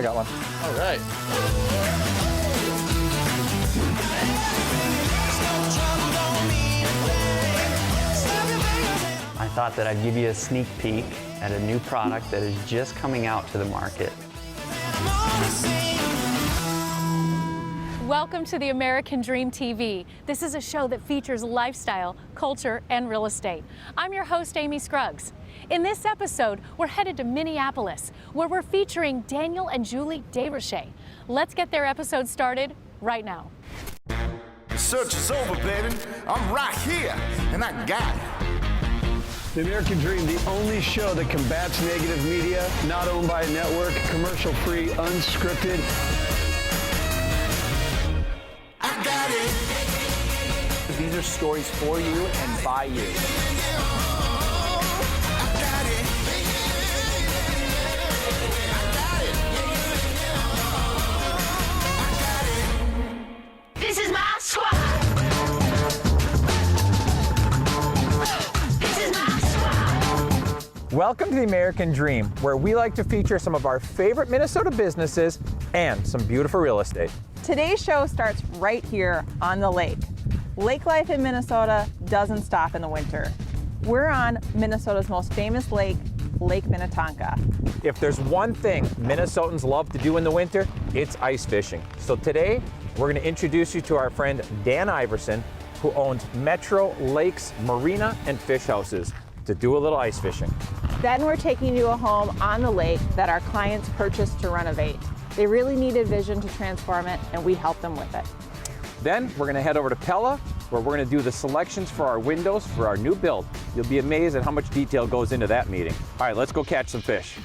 got one. All right. I thought that I'd give you a sneak peek at a new product that is just coming out to the market. Welcome to the American Dream TV. This is a show that features lifestyle, culture, and real estate. I'm your host, Amy Scruggs. In this episode, we're headed to Minneapolis, where we're featuring Daniel and Julie Desrochers. Let's get their episode started right now. The search is over, baby. I'm right here, and I got it. The American Dream, the only show that combats negative media, not owned by a network, commercial-free, unscripted. I got it. These are stories for you and by you. I got it. I got it. This is my squad. This is my squad. Welcome to the American Dream, where we like to feature some of our favorite Minnesota businesses and some beautiful real estate. Today's show starts right here on the lake. Lake life in Minnesota doesn't stop in the winter. We're on Minnesota's most famous lake, Lake Minnetonka. If there's one thing Minnesotans love to do in the winter, it's ice fishing. So today, we're going to introduce you to our friend Dan Iversen, who owns Metro Lakes Marina and Fish Houses, to do a little ice fishing. Then we're taking you a home on the lake that our clients purchased to renovate. They really needed vision to transform it, and we helped them with it. Then we're going to head over to Pella, where we're going to do the selections for our windows for our new build. You'll be amazed at how much detail goes into that meeting. All right, let's go catch some fish.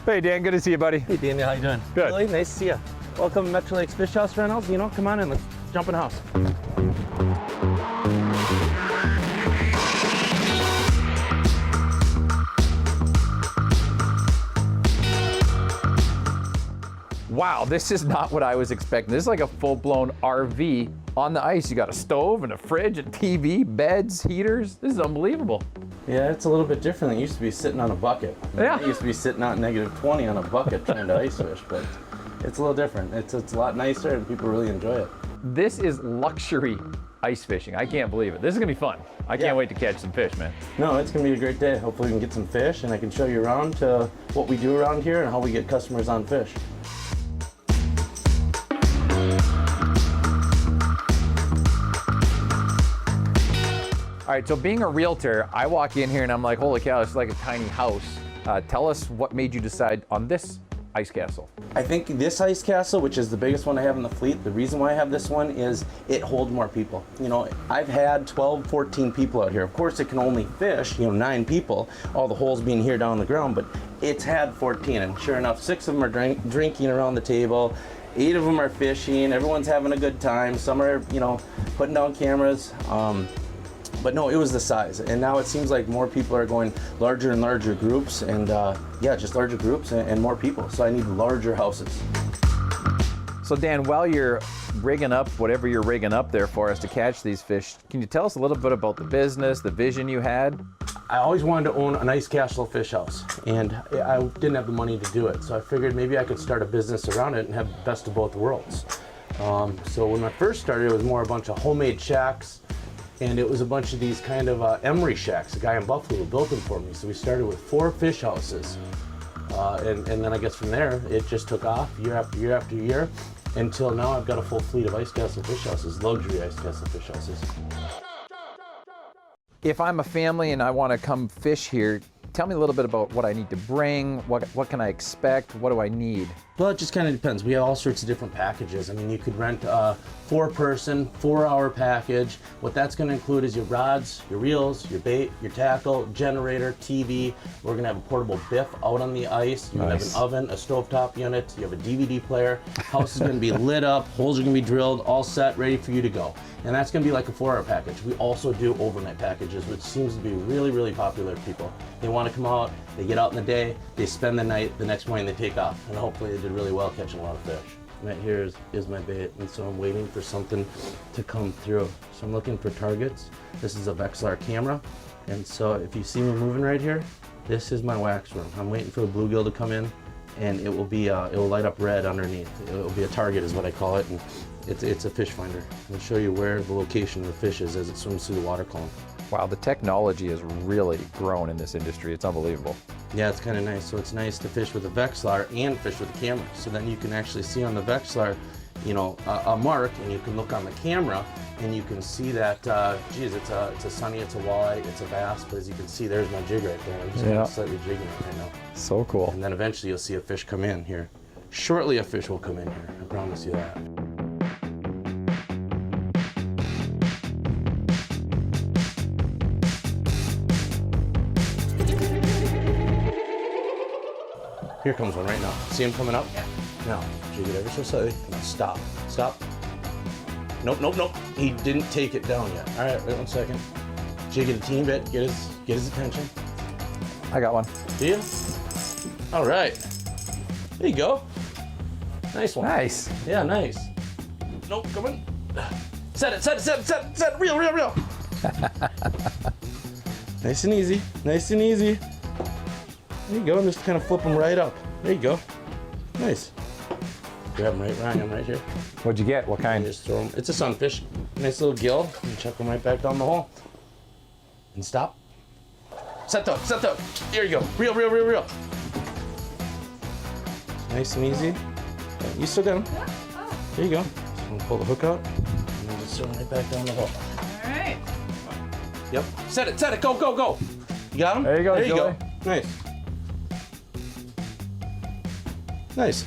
Hey Dan, good to see you, buddy. Hey Daniel, how you doing? Good. Really nice to see you. Welcome to Metro Lakes Fish House Rentals. You know, come on in, let's jump in the house. Wow, this is not what I was expecting. This is like a full-blown RV on the ice. You got a stove and a fridge, a TV, beds, heaters. This is unbelievable. Yeah, it's a little bit different. It used to be sitting on a bucket. Yeah. It used to be sitting out -20 on a bucket trying to ice fish, but it's a little different. It's a lot nicer and people really enjoy it. This is luxury ice fishing. I can't believe it. This is gonna be fun. I can't wait to catch some fish, man. No, it's gonna be a great day. Hopefully we can get some fish and I can show you around to what we do around here and how we get customers on fish. All right, so being a realtor, I walk in here and I'm like, holy cow, it's like a tiny house. Tell us what made you decide on this ice castle. I think this ice castle, which is the biggest one I have in the fleet, the reason why I have this one is it holds more people. You know, I've had 12, 14 people out here. Of course, it can only fish, 9 people, all the holes being here down on the ground, but it's had 14, and sure enough, 6 of them are drinking around the table, 8 of them are fishing, everyone's having a good time, some are, putting down cameras. But no, it was the size, and now it seems like more people are going larger and larger groups, and just larger groups and more people. So I need larger houses. So Dan, while you're rigging up whatever you're rigging up there for us to catch these fish, can you tell us a little bit about the business, the vision you had? I always wanted to own an ice castle fish house, and I didn't have the money to do it. So I figured maybe I could start a business around it and have the best of both worlds. So when I first started, it was more a bunch of homemade shacks. And it was a bunch of these kind of emery shacks. A guy in Buffalo built them for me. So we started with 4 fish houses. And then I guess from there, it just took off year after year after year. Until now, I've got a full fleet of ice castle fish houses, luxury ice castle fish houses. If I'm a family and I want to come fish here, tell me a little bit about what I need to bring, what can I expect, what do I need? Well, it just kind of depends. We have all sorts of different packages. I mean, you could rent a 4-person, 4-hour package. What that's going to include is your rods, your reels, your bait, your tackle, generator, TV. We're going to have a portable biff out on the ice. You're going to have an oven, a stovetop unit. You have a DVD player. House is going to be lit up. Holes are going to be drilled, all set, ready for you to go. And that's going to be like a 4-hour package. We also do overnight packages, which seems to be really, really popular with people. They want to come out, they get out in the day, they spend the night, the next morning they take off. And hopefully they did really well catching a lot of fish. Right here is my bait, and so I'm waiting for something to come through. So I'm looking for targets. This is a Vexilar camera, and so if you see me moving right here, this is my wax room. I'm waiting for the bluegill to come in, and it will light up red underneath. It will be a target is what I call it, and it's a fish finder. It'll show you where the location of the fish is as it swims through the water column. Wow, the technology has really grown in this industry. It's unbelievable. Yeah, it's kind of nice. So it's nice to fish with a Vexilar and fish with a camera. So then you can actually see on the Vexilar, you know, a mark, and you can look on the camera and you can see that, geez, it's a sunny, it's a walleye, it's a bass, but as you can see, there's my jig right there. I'm just kind of slightly jigging it right now. So cool. And then eventually you'll see a fish come in here. Shortly a fish will come in here, I promise you that. Here comes one right now. See him coming up? Yeah. Now, jig it ever so slightly. Now stop. Stop. Nope, nope, nope. He didn't take it down yet. All right, wait 1 second. Jig it a teeny bit. Get his attention. I got one. Do you? All right. There you go. Nice one. Nice. Yeah, nice. Nope, come on. Set it. Reel. Nice and easy. Nice and easy. There you go, and just kind of flip them right up. There you go. Nice. Grab them right around him right here. What'd you get? What kind? And just throw them. It's a sunfish. Nice little gill. And chuck them right back down the hole. And stop. Set up. There you go. Reel. Nice and easy. You still got them. There you go. Just gonna pull the hook out and then just throw them right back down the hole. All right. Yep. Set it. Go. You got them? There you go, There you Joey. go. Nice.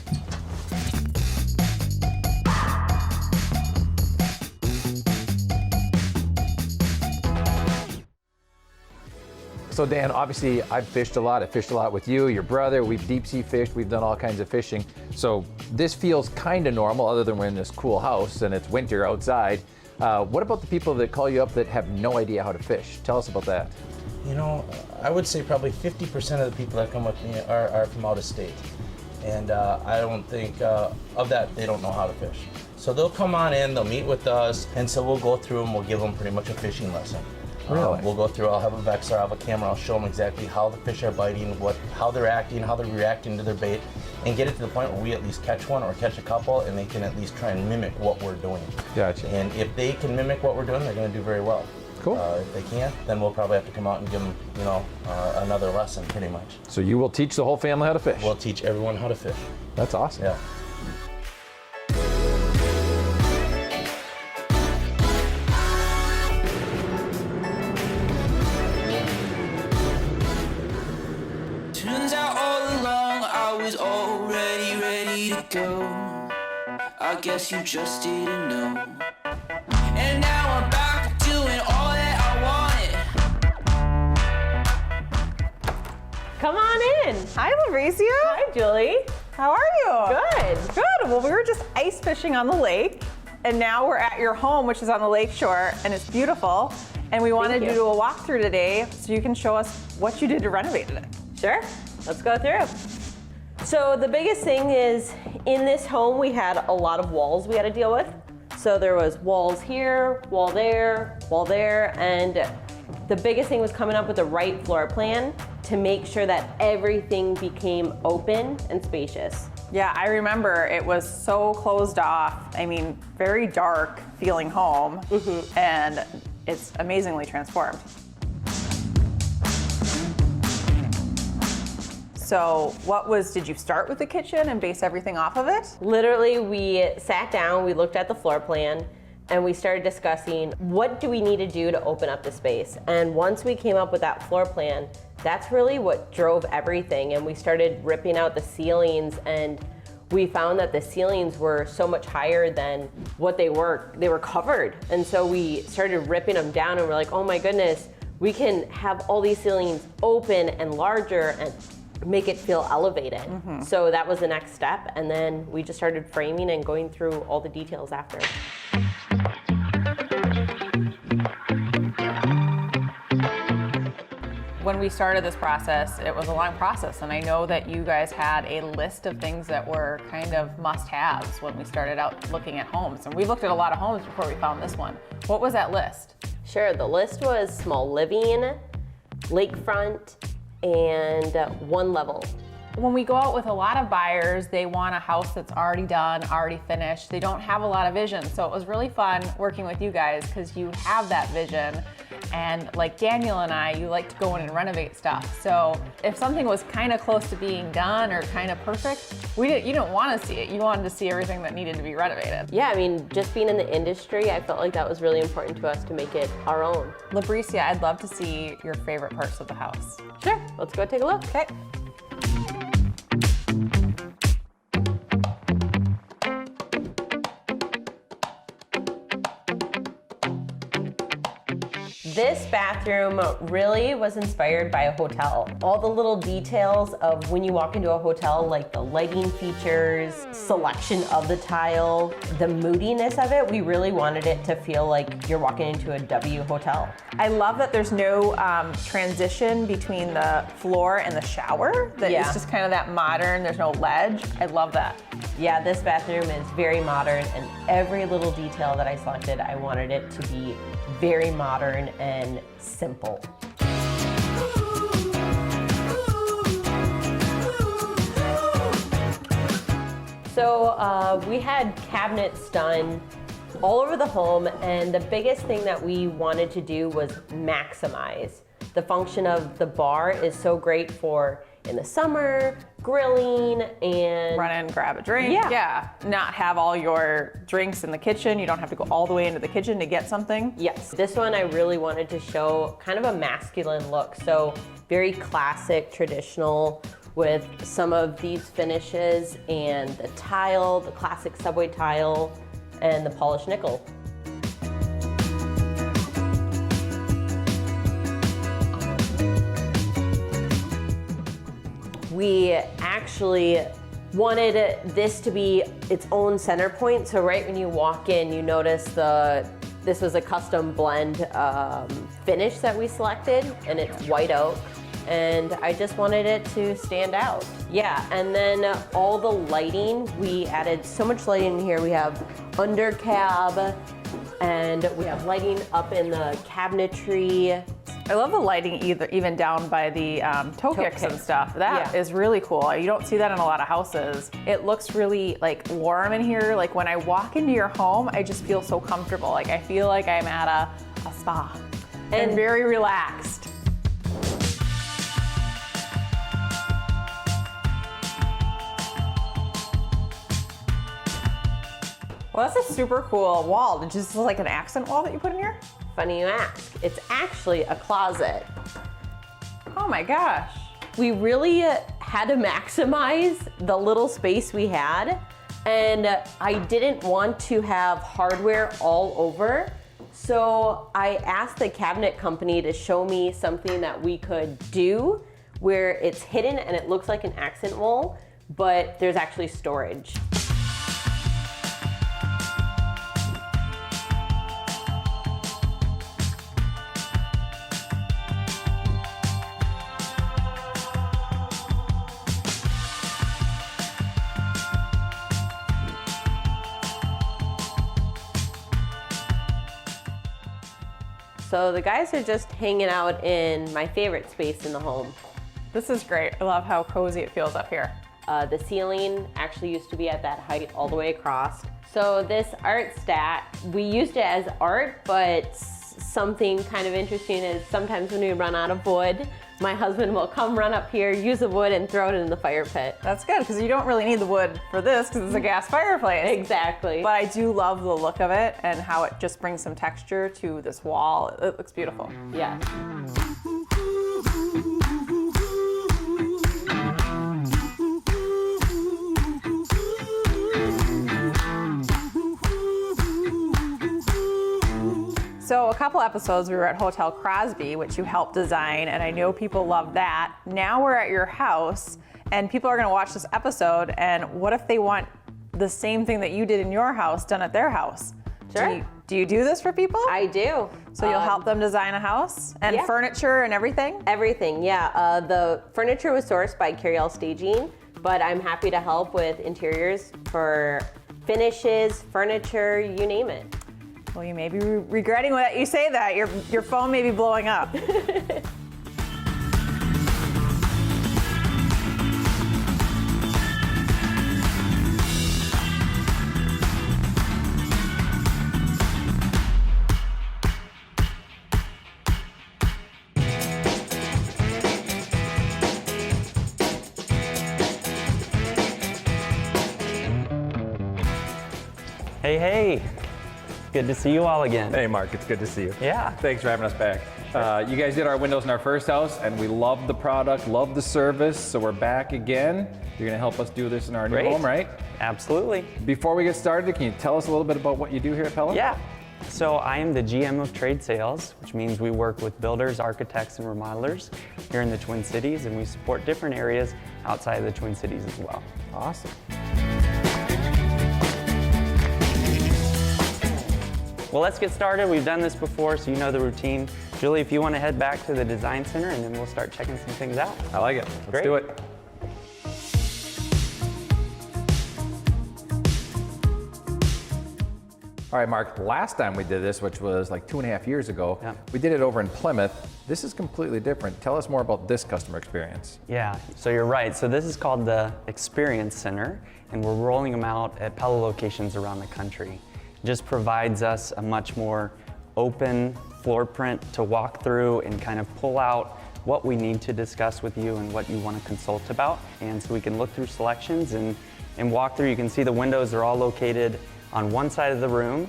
So Dan, obviously I've fished a lot. I fished a lot with you, your brother. We've deep sea fished. We've done all kinds of fishing. So this feels kind of normal other than we're in this cool house and it's winter outside. What about the people that call you up that have no idea how to fish? Tell us about that. You know, I would say probably 50% of the people that come with me are from out of state. And I don't think of that, they don't know how to fish. So they'll come on in, they'll meet with us, and so we'll go through and we'll give them pretty much a fishing lesson. Really? We'll go through, I'll have a Vexilar, I'll have a camera, I'll show them exactly how the fish are biting, how they're acting, how they're reacting to their bait, and get it to the point where we at least catch one or catch a couple, and they can at least try and mimic what we're doing. Gotcha. And if they can mimic what we're doing, they're gonna do very well. Cool. If they can't, then we'll probably have to come out and give them, you know, another lesson pretty much. So you will teach the whole family how to fish? We'll teach everyone how to fish. That's awesome. Yeah. Turns out all along I was already ready to go. I guess you just didn't know. And now I'm back to doing all that I wanted. Come on in. Hi, Lebrisia. Hi, Julie. How are you? Good. Well, we were just ice fishing on the lake, and now we're at your home, which is on the lake shore, and it's beautiful. And we wanted to do a walkthrough today so you can show us what you did to renovate it. Sure, let's go through. So the biggest thing is in this home we had a lot of walls we had to deal with. So there was walls here, wall there, and the biggest thing was coming up with the right floor plan to make sure that everything became open and spacious. Yeah, I remember it was so closed off. I mean, very dark feeling home, and it's amazingly transformed. So did you start with the kitchen and base everything off of it? Literally, we sat down, we looked at the floor plan, and we started discussing what do we need to do to open up the space. And once we came up with that floor plan, that's really what drove everything. And we started ripping out the ceilings, and we found that the ceilings were so much higher than what they were. They were covered. And so we started ripping them down, and we're like, oh my goodness, we can have all these ceilings open and larger and make it feel elevated. So that was the next step, and then we just started framing and going through all the details after. When we started this process, it was a long process, and I know that you guys had a list of things that were kind of must-haves when we started out looking at homes. And we looked at a lot of homes before we found this one. What was that list? Sure, the list was small living, lakefront, and one level. When we go out with a lot of buyers, they want a house that's already done, already finished. They don't have a lot of vision. So it was really fun working with you guys because you have that vision. And like Daniel and I, you like to go in and renovate stuff. So if something was kind of close to being done or kind of perfect, you didn't want to see it. You wanted to see everything that needed to be renovated. Yeah, I mean, just being in the industry, I felt like that was really important to us to make it our own. Lebrisia, I'd love to see your favorite parts of the house. Sure, let's go take a look. Okay. This bathroom really was inspired by a hotel. All the little details of when you walk into a hotel, like the lighting features, selection of the tile, the moodiness of it, we really wanted it to feel like you're walking into a W hotel. I love that there's no transition between the floor and the shower. That Yeah. it's just kind of that modern, there's no ledge. I love that. Yeah, this bathroom is very modern, and every little detail that I selected, I wanted it to be very modern and simple. So we had cabinets done all over the home, and the biggest thing that we wanted to do was maximize. The function of the bar is so great for in the summer, grilling, and Run in, grab a drink. Yeah. Not have all your drinks in the kitchen. You don't have to go all the way into the kitchen to get something. Yes, this one I really wanted to show kind of a masculine look. So very classic, traditional, with some of these finishes and the tile, the classic subway tile, and the polished nickel. We actually wanted this to be its own center point. So right when you walk in, you notice this was a custom blend finish that we selected, and it's white oak. And I just wanted it to stand out. Yeah, and then all the lighting, we added so much lighting in here. We have under cab, and we have lighting up in the cabinetry. I love the lighting even down by the toe kicks and stuff. That is really cool. You don't see that in a lot of houses. It looks really like warm in here. Like when I walk into your home, I just feel so comfortable. Like I feel like I'm at a spa and very relaxed. Well, that's a super cool wall. Did you just like an accent wall that you put in here? Funny you ask. It's actually a closet. Oh my gosh. We really had to maximize the little space we had, and I didn't want to have hardware all over. So I asked the cabinet company to show me something that we could do where it's hidden and it looks like an accent wall, but there's actually storage. So the guys are just hanging out in my favorite space in the home. This is great. I love how cozy it feels up here. The ceiling actually used to be at that height all the way across. So this art stack, we used it as art, but something kind of interesting is sometimes when we run out of wood, my husband will come run up here, use the wood, and throw it in the fire pit. That's good, because you don't really need the wood for this, because it's a gas fireplace. Exactly. But I do love the look of it and how it just brings some texture to this wall. It looks beautiful. Yeah. So a couple episodes we were at Hotel Crosby, which you helped design, and I know people love that. Now we're at your house, and people are gonna watch this episode, and what if they want the same thing that you did in your house done at their house? Sure. Do you do this for people? I do. So you'll help them design a house and yeah. furniture and everything? Everything, yeah. The furniture was sourced by Curiel Staging, but I'm happy to help with interiors for finishes, furniture, you name it. Well, you may be regretting that you say that. Your phone may be blowing up. Hey, hey. Good to see you all again. Hey, Mark, it's good to see you. Yeah. Thanks for having us back. You guys did our windows in our first house, and we loved the product, loved the service, so we're back again. You're gonna help us do this in our new home, right? Absolutely. Before we get started, can you tell us a little bit about what you do here at Pella? Yeah. So I am the GM of trade sales, which means we work with builders, architects, and remodelers here in the Twin Cities, and we support different areas outside of the Twin Cities as well. Awesome. Well, let's get started. We've done this before, so you know the routine. Julie, if you want to head back to the design center, and then we'll start checking some things out. I like it. Let's do it. All right, Mark, last time we did this, which was like 2.5 years ago, we did it over in Plymouth. This is completely different. Tell us more about this customer experience. Yeah, so you're right. So this is called the Experience Center, and we're rolling them out at Pella locations around the country. It just provides us a much more open floor print to walk through and kind of pull out what we need to discuss with you and what you want to consult about. And so we can look through selections and walk through. You can see the windows are all located on one side of the room,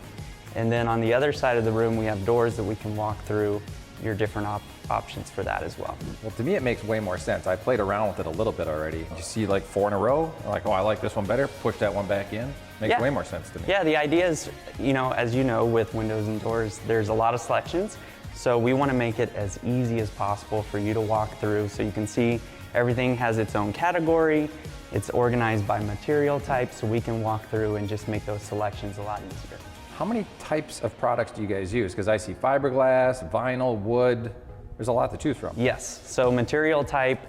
and then on the other side of the room we have doors that we can walk through your different options for that as well. Well, to me it makes way more sense. I played around with it a little bit already. You see like 4 in a row, like, oh, I like this one better, push that one back in. Makes way more sense to me. Yeah, the idea is, as you know, with windows and doors, there's a lot of selections. So we want to make it as easy as possible for you to walk through, so you can see everything has its own category. It's organized by material type, so we can walk through and just make those selections a lot easier. How many types of products do you guys use? Because I see fiberglass, vinyl, wood. There's a lot to choose from. Yes, so material type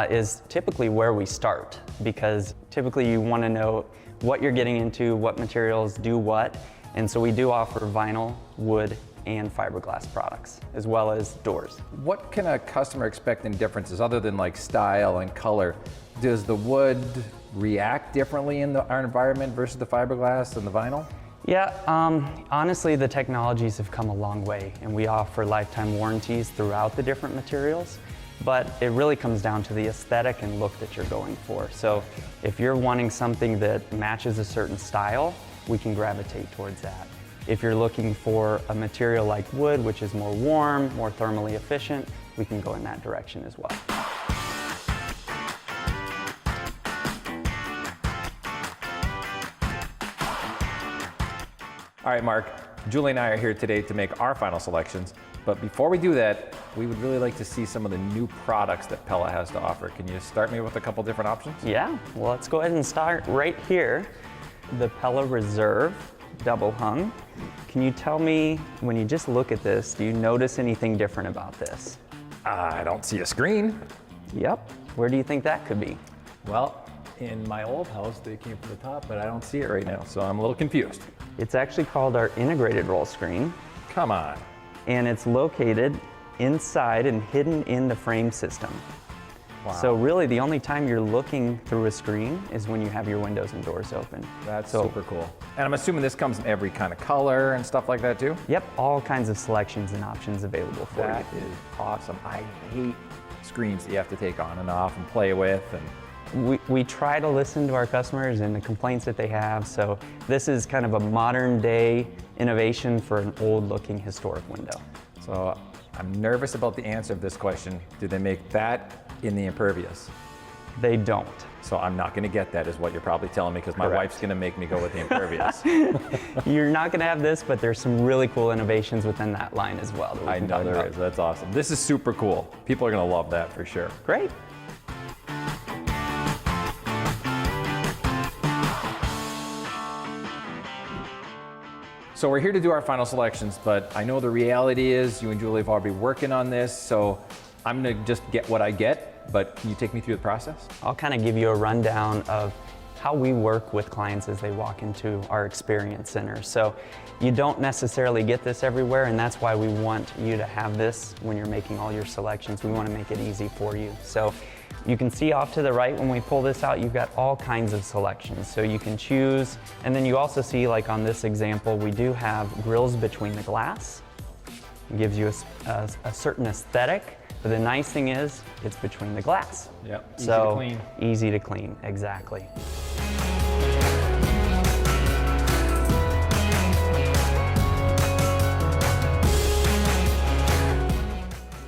is typically where we start, because typically you want to know what you're getting into, what materials do what, and so we do offer vinyl, wood, and fiberglass products, as well as doors. What can a customer expect in differences other than like style and color? Does the wood react differently in our environment versus the fiberglass and the vinyl? Yeah, honestly, the technologies have come a long way, and we offer lifetime warranties throughout the different materials, but it really comes down to the aesthetic and look that you're going for. So if you're wanting something that matches a certain style, we can gravitate towards that. If you're looking for a material like wood, which is more warm, more thermally efficient, we can go in that direction as well. All right, Mark, Julie and I are here today to make our final selections, but before we do that, we would really like to see some of the new products that Pella has to offer. Can you start me with a couple different options? Yeah, well, let's go ahead and start right here. The Pella Reserve double hung. Can you tell me, when you just look at this, do you notice anything different about this? I don't see a screen. Yep, where do you think that could be? Well, in my old house, they came from the top, but I don't see it right now, so I'm a little confused. It's actually called our integrated roll screen. Come on. And it's located inside and hidden in the frame system. Wow. So really the only time you're looking through a screen is when you have your windows and doors open. That's super cool. And I'm assuming this comes in every kind of color and stuff like that too? Yep, all kinds of selections and options available for you. That is awesome. I hate screens that you have to take on and off and play with. And we try to listen to our customers and the complaints that they have, so this is kind of a modern day innovation for an old looking historic window. So I'm nervous about the answer of this question. Do they make that in the impervious? They don't. So I'm not going to get that, is what you're probably telling me, because my wife's going to make me go with the impervious. You're not going to have this, but there's some really cool innovations within that line as well. I know there is. That's awesome. This is super cool. People are going to love that for sure. Great. So we're here to do our final selections, but I know the reality is you and Julie have already been working on this, so I'm gonna just get what I get, but can you take me through the process? I'll kind of give you a rundown of how we work with clients as they walk into our experience center. So you don't necessarily get this everywhere, and that's why we want you to have this when you're making all your selections. We want to make it easy for you. So you can see off to the right when we pull this out, you've got all kinds of selections. So you can choose, and then you also see, like on this example, we do have grills between the glass. It gives you a certain aesthetic, but the nice thing is it's between the glass. Yep, easy to clean. Easy to clean, exactly.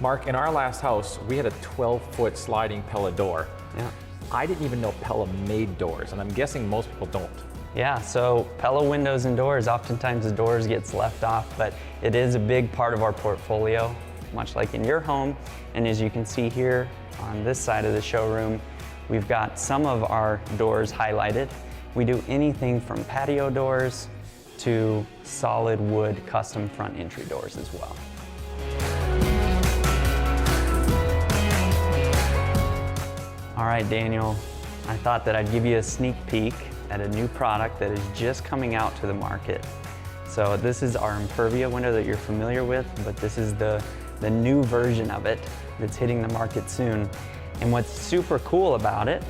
Mark, in our last house, we had a 12-foot sliding Pella door. Yeah. I didn't even know Pella made doors, and I'm guessing most people don't. Yeah, so Pella windows and doors, oftentimes the doors gets left off, but it is a big part of our portfolio, much like in your home. And as you can see here on this side of the showroom, we've got some of our doors highlighted. We do anything from patio doors to solid wood custom front entry doors as well. All right, Daniel, I thought that I'd give you a sneak peek at a new product that is just coming out to the market. So this is our Impervia window that you're familiar with, but this is the new version of it that's hitting the market soon. And what's super cool about it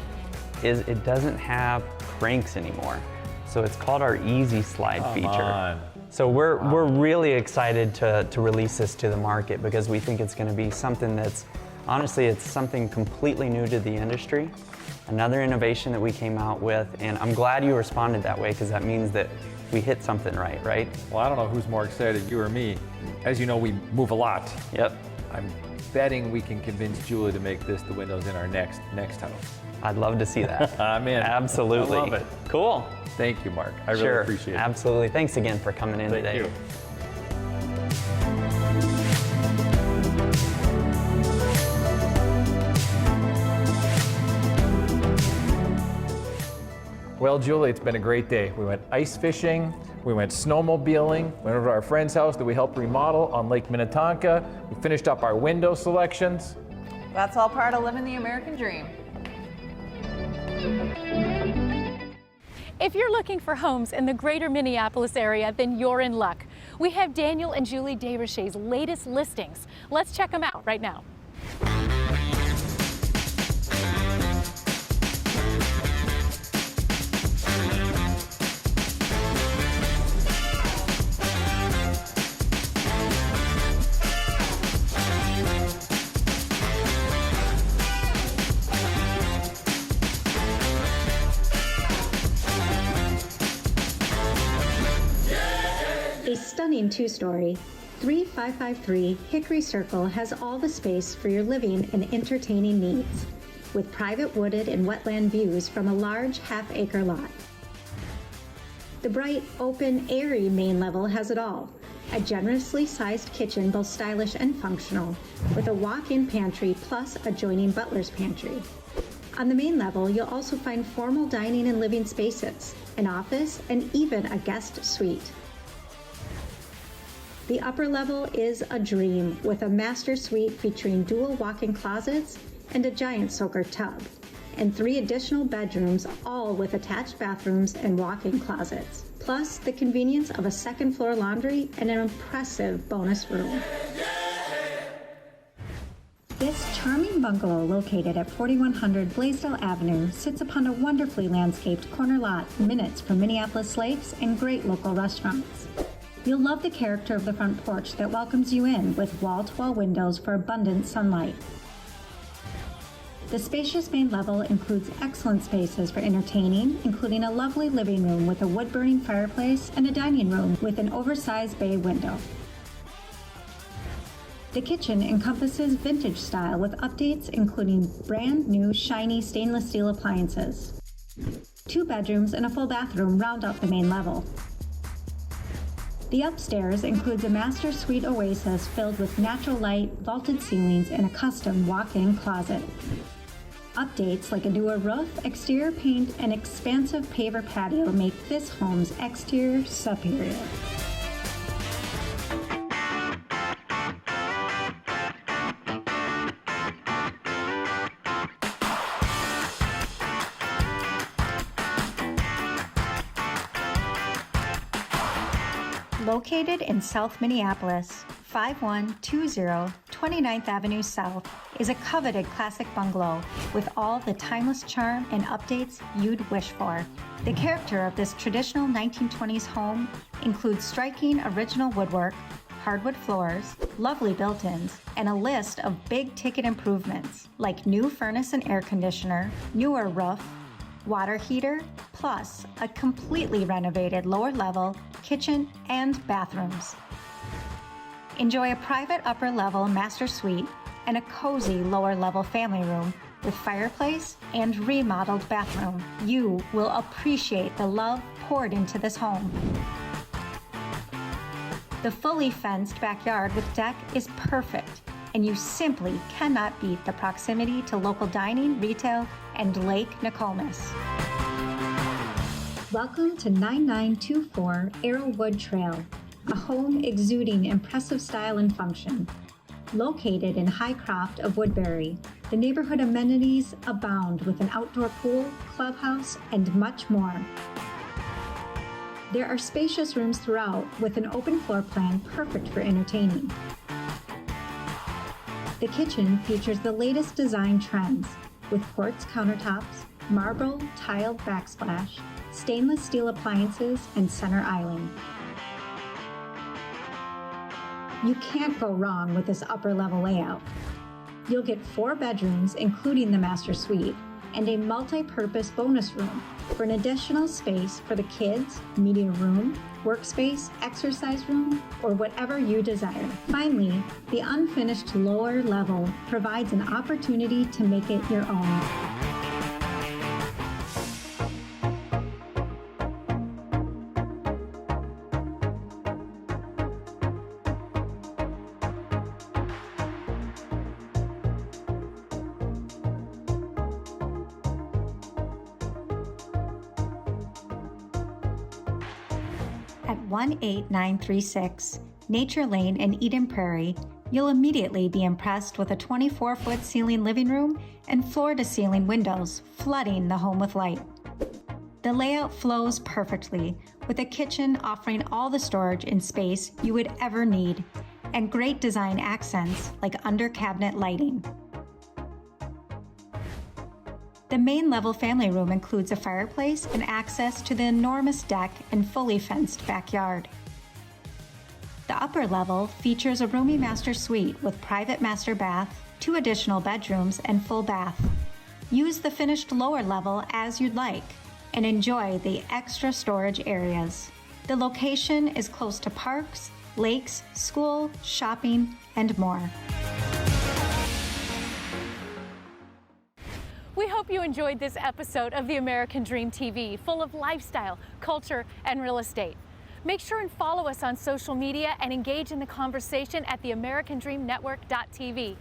is it doesn't have cranks anymore. So it's called our Easy Slide feature. So we're really excited to release this to the market because we think it's gonna be something that's, honestly, it's something completely new to the industry, another innovation that we came out with, and I'm glad you responded that way because that means that we hit something right? Well, I don't know who's more excited, you or me. As you know, we move a lot. Yep. I'm betting we can convince Julie to make this the windows in our next house. I'd love to see that. I'm in. Absolutely. I love it. Cool. Thank you, Mark. I really appreciate it. Absolutely. Thanks again for coming in today. Thank you. Well, Julie, it's been a great day. We went ice fishing, we went snowmobiling, went over to our friend's house that we helped remodel on Lake Minnetonka. We finished up our window selections. That's all part of living the American dream. If you're looking for homes in the greater Minneapolis area, then you're in luck. We have Daniel and Julie Desrochers' latest listings. Let's check them out right now. A stunning two-story, 3553 Hickory Circle has all the space for your living and entertaining needs, with private wooded and wetland views from a large half-acre lot. The bright, open, airy main level has it all. A generously sized kitchen, both stylish and functional, with a walk-in pantry plus adjoining butler's pantry. On the main level, you'll also find formal dining and living spaces, an office, and even a guest suite. The upper level is a dream, with a master suite featuring dual walk-in closets and a giant soaker tub, and 3 additional bedrooms, all with attached bathrooms and walk-in closets, plus the convenience of a second-floor laundry and an impressive bonus room. This charming bungalow, located at 4100 Blaisdell Avenue, sits upon a wonderfully landscaped corner lot minutes from Minneapolis lakes and great local restaurants. You'll love the character of the front porch that welcomes you in with wall-to-wall windows for abundant sunlight. The spacious main level includes excellent spaces for entertaining, including a lovely living room with a wood-burning fireplace and a dining room with an oversized bay window. The kitchen encompasses vintage style with updates including brand new shiny stainless steel appliances. 2 bedrooms and a full bathroom round out the main level. The upstairs includes a master suite oasis filled with natural light, vaulted ceilings, and a custom walk-in closet. Updates like a newer roof, exterior paint, and expansive paver patio make this home's exterior superior. Located in South Minneapolis, 5120 29th Avenue South is a coveted classic bungalow with all the timeless charm and updates you'd wish for. The character of this traditional 1920s home includes striking original woodwork, hardwood floors, lovely built-ins, and a list of big-ticket improvements like new furnace and air conditioner, newer roof, water heater, plus a completely renovated lower level kitchen and bathrooms. Enjoy a private upper level master suite and a cozy lower level family room with fireplace and remodeled bathroom. You will appreciate the love poured into this home. The fully fenced backyard with deck is perfect, and you simply cannot beat the proximity to local dining, retail, and Lake Nokomis. Welcome to 9924 Arrowwood Trail, a home exuding impressive style and function. Located in Highcroft of Woodbury, the neighborhood amenities abound with an outdoor pool, clubhouse, and much more. There are spacious rooms throughout with an open floor plan perfect for entertaining. The kitchen features the latest design trends with quartz countertops, marble tiled backsplash, stainless steel appliances, and center island. You can't go wrong with this upper level layout. You'll get 4 bedrooms, including the master suite, and a multi-purpose bonus room for an additional space for the kids, media room, workspace, exercise room, or whatever you desire. Finally, the unfinished lower level provides an opportunity to make it your own. At 18936 Nature Lane in Eden Prairie, you'll immediately be impressed with a 24-foot ceiling living room and floor-to-ceiling windows flooding the home with light. The layout flows perfectly, with a kitchen offering all the storage and space you would ever need, and great design accents like under-cabinet lighting. The main level family room includes a fireplace and access to the enormous deck and fully fenced backyard. The upper level features a roomy master suite with private master bath, 2 additional bedrooms, and full bath. Use the finished lower level as you'd like and enjoy the extra storage areas. The location is close to parks, lakes, school, shopping, and more. We hope you enjoyed this episode of The American Dream TV, full of lifestyle, culture, and real estate. Make sure and follow us on social media and engage in the conversation at theamericandreamnetwork.tv.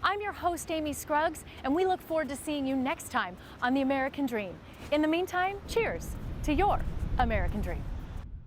I'm your host, Amy Scruggs, and we look forward to seeing you next time on The American Dream. In the meantime, cheers to your American Dream.